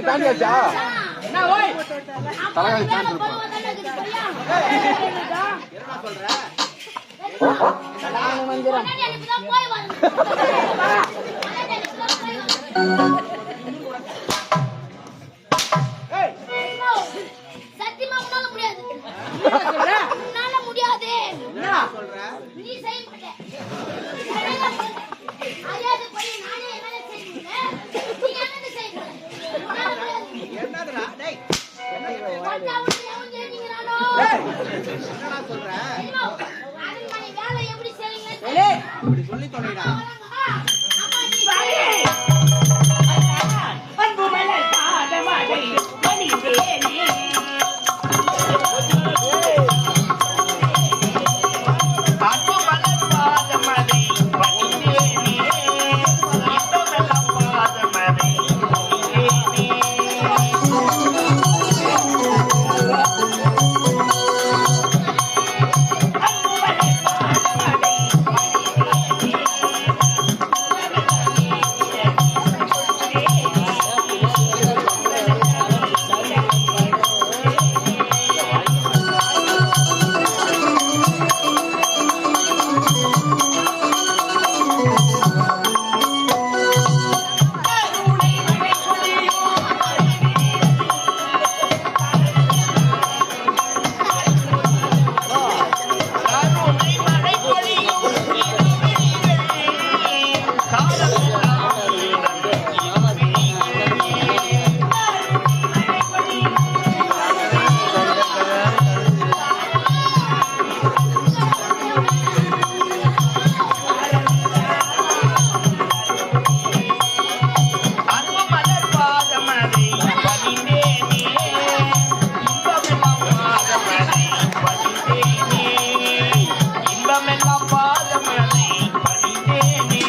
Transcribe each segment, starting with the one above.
தாண்டியாச்சா? என்ன ஓய் தலைகாணி தாண்டி என்ன சொல்ற? சத்தியமா உன்னால முடியாது. உன்னால முடியாது. என்ன சொல்ற? நீ செய்ய மாட்டே. அறியாத போய் நானே என்ன செய்யறேன்? நீ என்ன செய்யற? உன்னால முடியாது. என்னடா டேய்? போட்டா உன்னை எவன் ஏறிங்கறானோ? டேய் என்னடா சொல்ற? அரண்மனை வேலை எப்படி செய்வீங்க? டேய் இப்படி சொல்லி தொலைடா. அன்பு மலர் பாதமடை மணிவேணி அன்பு மலர் பாதமடை மணிவேணி இன்பமெல்லாம் பாதமடை மணிவேணி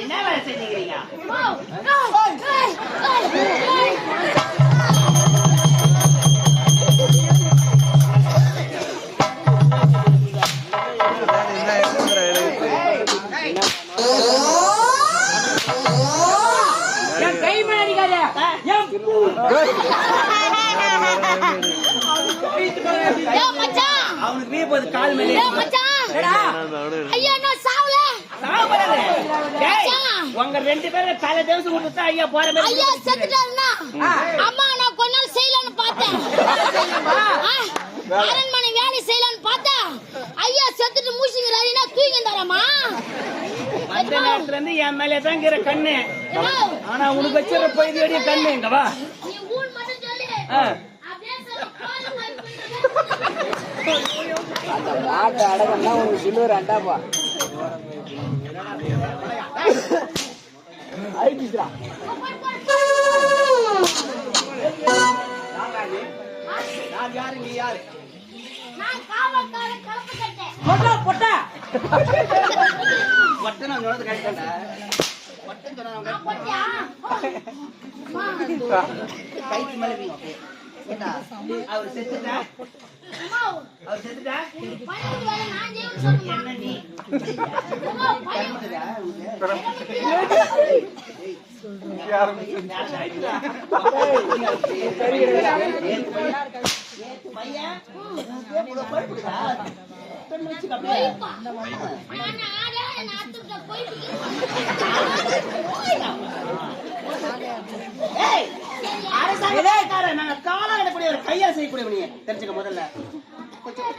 என்ன வேலை செஞ்சீங்க? கை மேடிக்காத அவனுக்கு வீ போது கால் மேலே ஐயா நான் சாவல உங்க ரெண்டு பேரும் தலை தேவசம் கொடுத்தா ஐயா போற மாதிரி ஐயா செத்துட்டாருன்னா அம்மா நான் கொஞ்ச நாள் செய்யலாம்னு பார்த்தேன் அரண்மனை வேலை செய்யலாம்னு பார்த்தா ஐயா செத்துட்டு மூசிங்கிறாருன்னா தூங்கிந்தாரம்மா அந்த நேரத்துல இருந்து என் மேலே தான் இருக்கிற கண்ணு ஆனா உனக்கு வச்சிருக்க போய் வேடிய கண்ணு இங்க வா நீ ஊன் மட்டும் சொல்லு அப்படியே சொல்ல அந்த வாட்ட அடகன்னா உனக்கு சில்வர் அண்டாப்பா ஐடிஸ்ரா நான் யாரு நீ யாரு நான் காவல்கார கலப்பு கட்டே போடா போடா வட்ட நான் சொல்றது கரெக்ட்டா சொன்னாங்க போட்டியா அம்மா கைக்கு மேல வீங்க ஏண்டா அவர் செத்துட்டா அம்மா அவர் செத்துட்டா பையன் வேலை நான் செய்யணும் சொல்லுமா என்ன நீ அம்மா பையன் போய்ப்பா நான் ஆடா நான் அத்துட்ட போயிட்டு நாங்க காலா இடக்கூடிய ஒரு கையா செய்யக்கூடிய தெரிஞ்சுக்க முதல்ல கொஞ்சம்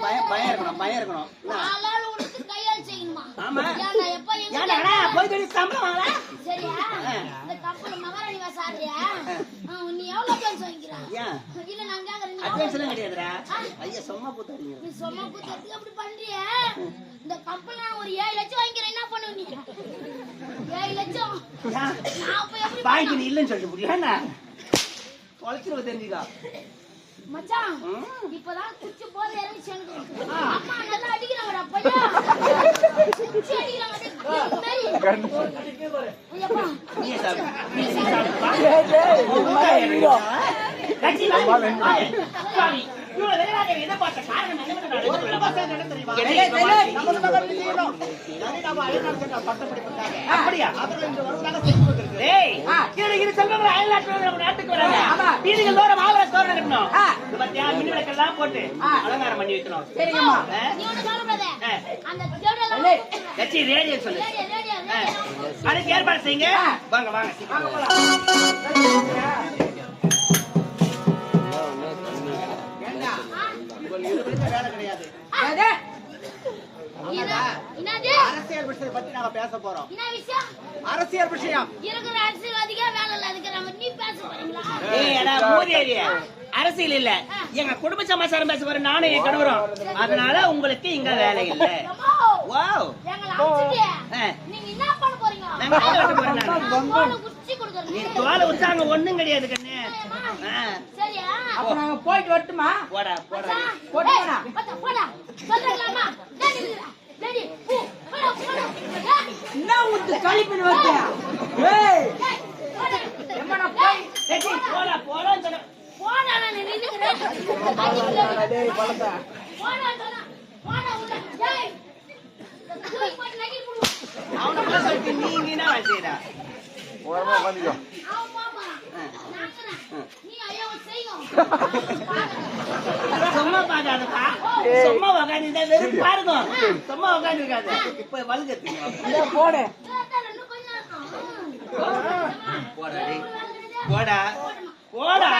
பயம் இருக்கணும் ஆளால உனக்கு கையால் செய்யணுமா ஆமா. ஏன்டா எப்ப எங்க ஏன்டா போய் சொல்லி சம்பளம் வாங்கல சரியா இந்த கப்பல் மகாராணி வாசாரியா நீ எவ்வளவு பேர் வாங்கிக்கிறா ஏன் இல்ல நான் கேக்குறேன் அட்வான்ஸ் எல்லாம் கிடையாதுடா ஐயா சும்மா கூத்தாதீங்க நீ சொன்ன குத்தத்துக்கு அப்படி பண்றிய இந்த கப்பல் நான் ஒரு 7 லட்சம் வாங்கிக்கிறேன் என்ன பண்ணுவ நீ 7 லட்சம் நான் அப்ப எப்படி பாய்க்கு நீ இல்லைன்னு சொல்லிட்டு புரியா தொலைச்சிருவ தெரிஞ்சுக்கா மச்சான் இப்பதான் குச்சி போத இறங்கி சேர்ந்து அம்மா நல்லா அடிக்கிறாங்கடா பையா குச்சி அடிக்கிறாங்க ஐயப்பா நீ சாப்பிடு இவ்வளவு வேலையாக எதை பார்த்த காரணம் அப்படியா இது செல்வங்கள் அயல்நாட்டு நாட்டுக்கு வராங்க வீடுகள் தோற மாவட்ட தோரணம் கட்டணும் மின் விளக்கெல்லாம் போட்டு அலங்காரம் பண்ணி வைக்கணும் சரிங்கம்மா நீ ஒண்ணு சொல்லக்கூடாது அந்த தேவடல கட்சி ரேடியோ சொல்லு ரேடியோ அதுக்கு ஏற்பாடு செய்யுங்க வாங்க வாங்க வேலை கிடையாது என்னது அரசியல் விஷயத்தை பத்தி நாங்க பேச போறோம் என்ன விஷயம் அரசியல் விஷயம் இருக்கிற அரசியல்வாதிக்கே வேலை இல்ல அதுக்கு நம்ம நீ பேச போறீங்களா அரசியல் இல்ல எங்க குடும்ப சமாச்சாரம் பேச போற நானும் என் கணவரும் அதனால உங்களுக்கு இங்க வேலை இல்ல வாவ் எங்களை அடிச்சிட்டு நீங்க என்ன பண்ண போறீங்க நாங்க வேலை வெட்ட போறோம் தோலை உச்சி கொடுக்கறது நீ தோலை உச்சாங்க ஒண்ணும் கிடையாது கண்ணு சரியா அப்ப நாங்க போயிட்டு வரட்டுமா போடா போடா போடா போடா சொல்றீங்களாமா டேடி பூ போடா போடா என்ன ஊத்து கழிப்பின் வந்து ஏய் எம்மனா போய் போடா போடான்னு சொன்ன போடா நான் நின்னுக்கிறேன் டேய் பலதா போடா போடா உள்ள டேய் தூக்கி போட்டு நகி புடு அவன பேச விட்டு நீ என்ன செய்யறா ஓரமா வந்துக்கோ அவன் பாப்பா நாங்கனா நீ ஐயோ செய்யும் சும்மா பாக்காதப்பா சும்மா உக்காந்து வெறும் பாருங்க சும்மா உக்காந்து இருக்காது இப்ப வலுக்கத்துங்க போடு இன்னும் கொஞ்சம் போடா டேய் போடா போடா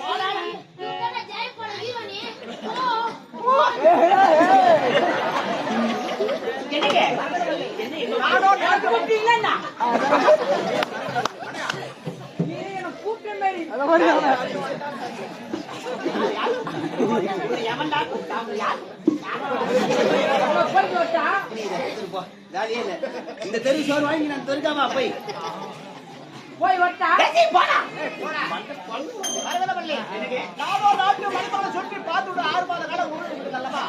போடா நீங்க ஜெய் போட வீரனே என்னங்க நானோ நாட்டு வண்டி இல்லன்னா நீ என்ன கூப்பிட்ட மாதிரி அத மாதிரி எவன்டா கூப்பிட்டாங்க யார் போயிட்டு வரட்டா ஜாலியே இல்ல இந்த தெரு சோறு வாங்கி நான் தெருக்காமா போய் போய் வரட்டா போடா நானோ நாட்டு மனிதனை சுற்றி பார்த்துட்டு 6 மாத காலம் உருண்டு அல்லவா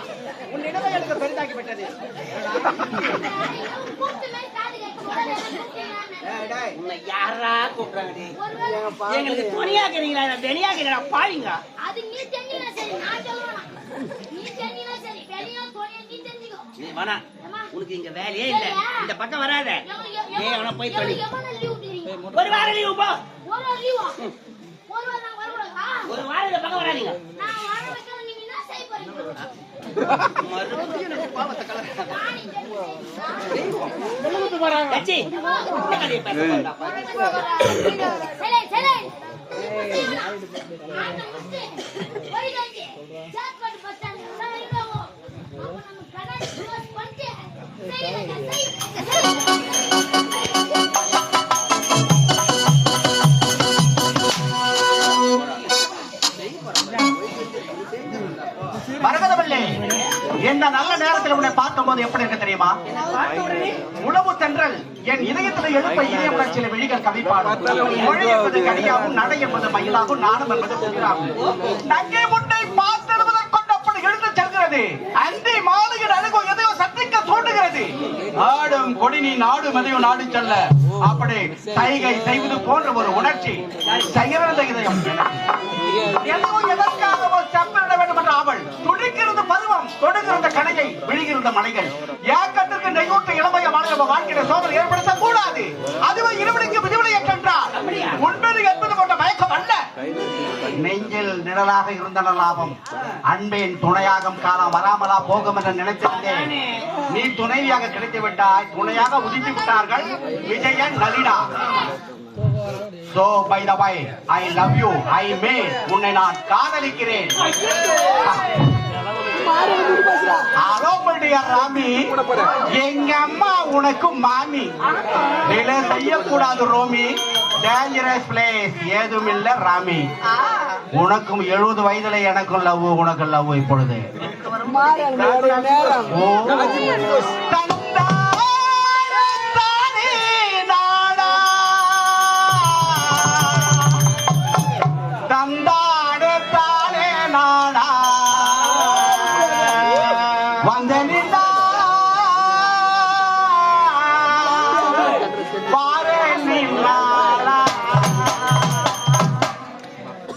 உன் இடமே எனக்கு பெரிதாக்கி விட்டது கூப்பிட்டு மேல காது கேட்க உன்னை யாரா கூப்பிடுறாங்க எங்களுக்கு துணியாக்குறீங்களா வெனியாக்குறீங்களா பாருங்க அது நீ தெரிஞ்சினா சரி நான் சொல்றேன் நீ தெரிஞ்சினா சரி பெரிய துணியை நீ தெரிஞ்சுக்கோ நீ வேணா உனக்கு இங்க வேலையே இல்ல இந்த பக்கம் வராத நீ அவன போய் சொல்லி எவன லீவ் விடுறீங்க ஒரு வாரம் லீவு போ ஒரு லீவா ஒரு வாரம் நான் வரக்கூடாதா ஒரு வாரம் இந்த பக்கம் வராதீங்க நான் வர வைக்க நீங்க என்ன செய்ய போறீங்க மறுபடியும் எனக்கு பாவத்தை கலர நானே தெரிஞ்சேன் கட்சி இந்த கதையை பேச வேண்டாம் சரி சரி போய் வந்து ஜாக்பாட் பஸ் ஸ்டாண்ட் வரீங்களோ அப்ப நம்ம கடன் க்ளோஸ் பண்ணிட்டு செய்யலாம் மரகதவல்லி இந்த நல்ல நேரத்தில் உன்னை பார்க்கும்போது எப்படி இருக்கு தெரியுமா? உளவு தென்றல் என் இதயத்தில் எழுப்ப இதய உணர்ச்சியில விழிகள் கவிப்பாடும். மொழி என்பது கடியாகும், நடை என்பது மயிலாகும், நாணம் என்பது குதிராகும். நங்கை முட்டை பார்த்திடுவதற்கொண்டு அப்படி எழுந்து செல்கிறது. அந்தி மாலையின் அழகோ எதையோ சந்திக்க தூண்டுகிறது. ஆடும் கொடி நீ நாடு மதையோ நாடு செல்ல அப்படி சைகை செய்வது போன்ற ஒரு உணர்ச்சி செயலிழந்த இதயம் எதுவும் எதற்காகவோ செப்பனிட வேண்டும் என்ற அவள் துடிக்கிறது பருவம் தொடுகிறது கணையை விழுகிறது மலைகள் ஏக்கத்திற்கு நெய்யூட்ட இளமைய மாணவ வாழ்க்கையில சோதனை ஏற்படுத்தக் கூடாது. அதுவே இருவனுக்கு விதிவிலை என்றார் உண்மையை என்பது போன்ற மயக்கம் அல்ல. நெஞ்சில் நிழலாக இருந்த லாபம் அன்பேன் துணையாக காலம் வராமலா போகும் என்று நினைத்திருந்தேன். நீ துணைவியாக கிடைத்து விட்டாய். துணையாக உதித்து விட்டார்கள் Vijayan Nalina. So by the way, I love you. உன்னை நான் காதலிக்கிறேன். ஹலோ பண்டியார் ராமி, எங்க அம்மா உனக்கு மாமி. டிலே செய்யக்கூடாது ரோமி. டேஞ்சரஸ் பிளேஸ் ஏதும் இல்ல ராமி. உனக்கும் 70 வயதுல எனக்கும் லவ், உனக்கு லவ் இப்பொழுது.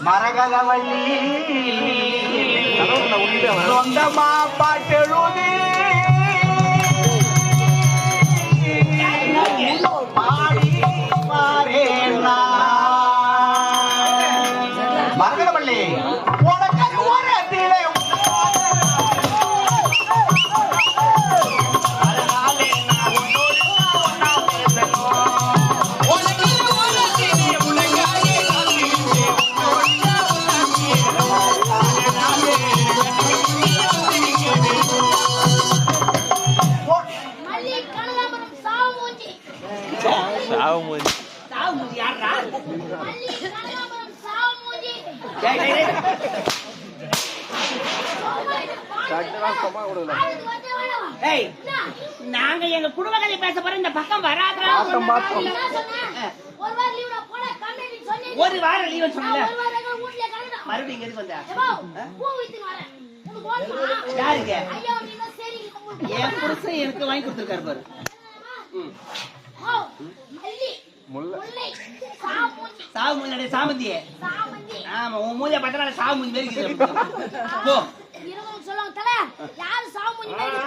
மரகதவள்ளி சொந்தமா பாட்டெழுதி பாடி மாறேனா. மரகதவள்ளி உனக்கு ஓரத்திலே நாங்க எங்க குடும்ப கதை பேச போறோம். இந்த பக்கம் வராதா? ஒரு வாரம் லீவ் சொன்னல. மறுபடியும் எதுக்கு வந்த? யாருங்க? என் புருஷன் எனக்கு வாங்கி கொடுத்துருக்காரு பாரு. சாவுமூஞ்சி சாமந்தியே. ஆமா, உன் மூஞ்சிய பட்டனால சாவுமூஞ்சி மாதிரி இருக்குது. போ சொல்லுங்க தல, யாரு சாவுமூஞ்சி மாதிரி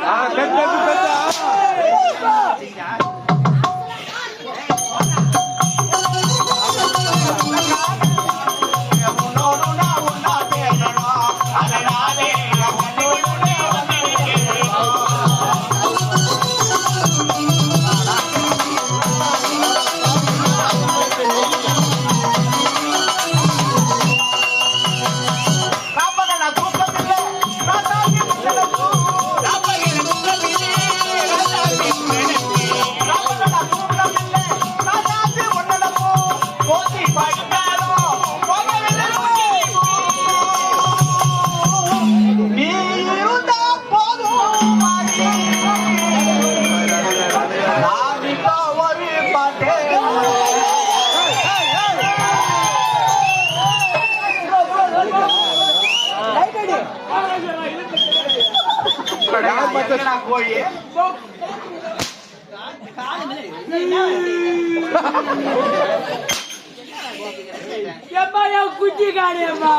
குஞ்சி காணியம்மா.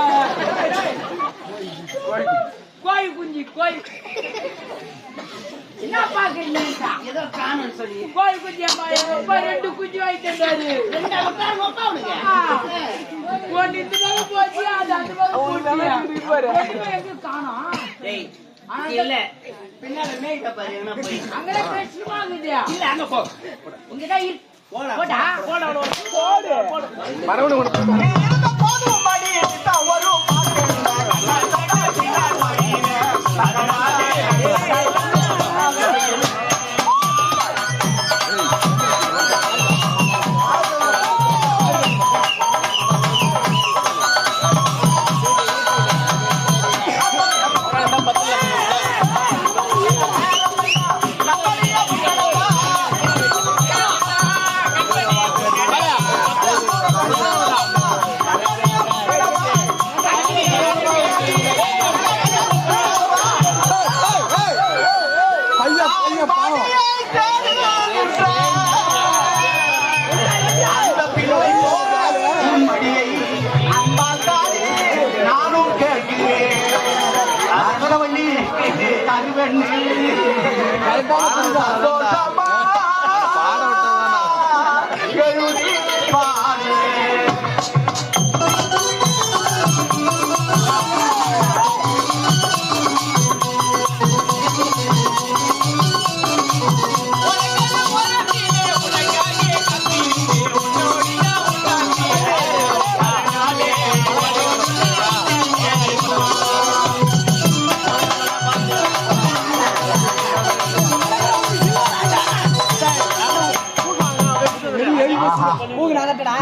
கோய் குஞ்சு கோய் என்ன பாக்குறீங்க? ஏதோ காணும் சொல்லி கோய் குஞ்சு அம்மா. ரெண்டு குஞ்சு வாங்கிட்டாரு. போச்சு அது அந்த காணும். இல்ல பின்னால மேய்க்க பாரு. அங்கே பிரச்சனை ஆகுது. இல்ல அங்க போ. உங்ககிட்ட போடா போடா போடு மரவணு போதும் மடி ஒரு கருவெண்ணு சந்தோஷமா எழுதி பாரு.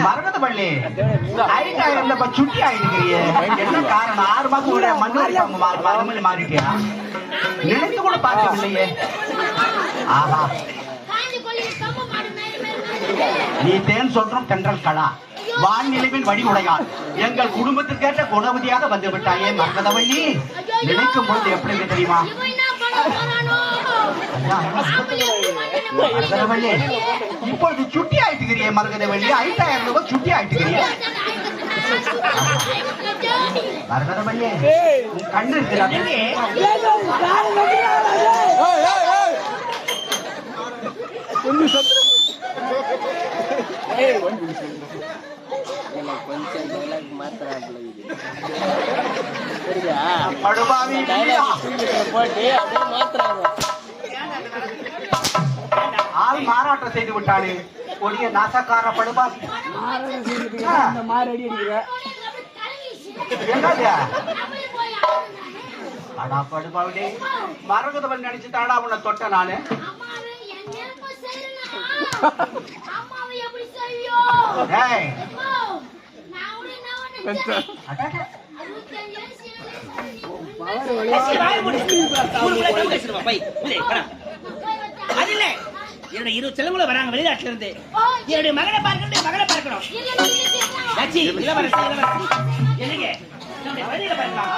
மரகதவள்ளி, ஐட்டாயிரம் சுட்டி ஆயிடுக்கிறியே, என்ன காரணம்? 6 மாசம் கூட மண்ணு மாறிட்டியா? நினைத்து கூட பார்க்கவில்லையே. ஆஹா, காஞ்சி கொள்ளி கம்ப மாடு மேல மேல நீ தேன் சொல்றோம் தென்றல் கலா, வான்நிலைவின் வழி உடையாள், எங்கள் குடும்பத்துக்கேற்ற குணவதியாக வந்து விட்டாயே மரகதவள்ளி. நினைக்கும் பொழுது எப்படி இருக்கு தெரியுமா? இவன் என்ன பண்ண போறானோ? ஆம்பளை எப்படி மண்ணு மரகதவள்ளி, இப்பொழுது சுட்டி ஆயிட்டுக்கிறியே மரகதவள்ளி, 5000 ரூபாய் சுட்டி ஆயிட்டுக்கிறியே. மரகதவள்ளி, உன் கண்ணு இருக்கிறாங்க. படுபாவி இல்லையா? ஆள் மாறாட்டம் செய்து விட்டானே, கொடிய நாசக்கார படுபாவி. என்னது? அடா படுபாவி, மரகதவன் நினைச்சு தாடா உன்னை தொட்ட நானு. அம்மாவே என் நெருப்பு செய்யணும். அம்மாவை எப்படி செய்யும்? ஏய், நான் உன்னை என்ன நினைச்சேன்? அடடே. 65 வயசு அது இல்ல, என்னோட 20 செலவுல வராங்க வெளிநாட்டுல இருந்து. என்னுடைய மகனை பார்க்கணும். லட்சி, இளவரசி. என்னங்க? நம்முடைய வழியில பார்க்கலாம்.